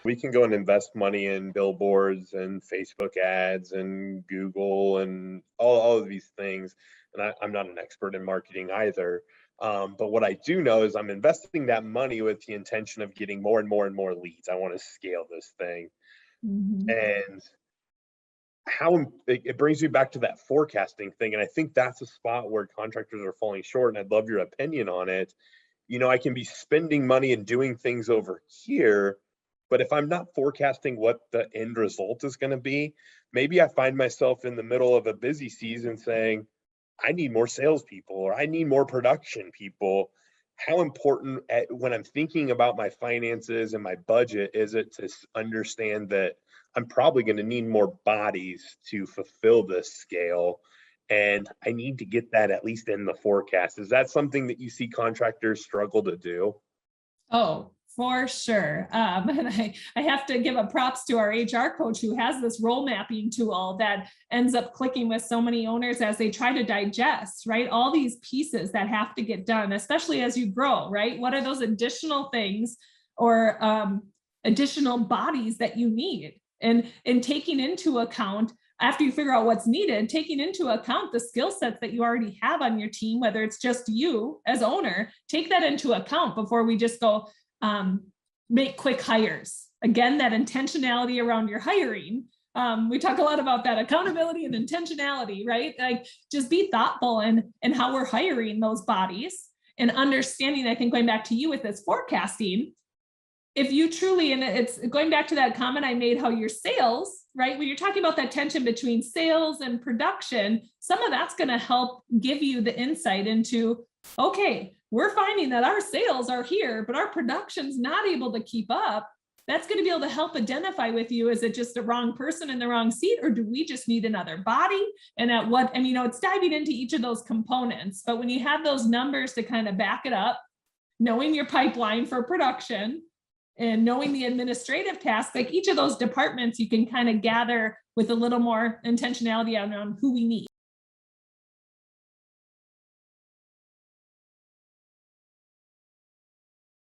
we can go and invest money in billboards and Facebook ads and Google and all of these things. And I'm not an expert in marketing either. But what I do know is I'm investing that money with the intention of getting more and more and more leads. I want to scale this thing. Mm-hmm. And it brings me back to that forecasting thing. And I think that's a spot where contractors are falling short. And I'd love your opinion on it. I can be spending money and doing things over here, but if I'm not forecasting what the end result is going to be, maybe I find myself in the middle of a busy season saying, I need more salespeople or I need more production people. How important when I'm thinking about my finances and my budget is it to understand that I'm probably going to need more bodies to fulfill this scale, and I need to get that at least in the forecast. Is that something that you see contractors struggle to do? Oh, for sure. And I have to give a props to our HR coach who has this role mapping tool that ends up clicking with so many owners as they try to digest, right? All these pieces that have to get done, especially as you grow, right? What are those additional things or additional bodies that you need? And taking into account, after you figure out what's needed, taking into account the skill sets that you already have on your team, whether it's just you as owner, take that into account before we just go make quick hires. Again, that intentionality around your hiring. We talk a lot about that accountability and intentionality, right? Like just be thoughtful in how we're hiring those bodies and understanding, I think going back to you with this forecasting, if you truly, and it's going back to that comment I made, how your sales, right? When you're talking about that tension between sales and production, some of that's going to help give you the insight into, okay, we're finding that our sales are here, but our production's not able to keep up. That's going to be able to help identify with you, is it just the wrong person in the wrong seat, or do we just need another body? And at what, and it's diving into each of those components. But when you have those numbers to kind of back it up, knowing your pipeline for production, and knowing the administrative tasks, like each of those departments, you can kind of gather with a little more intentionality on who we need.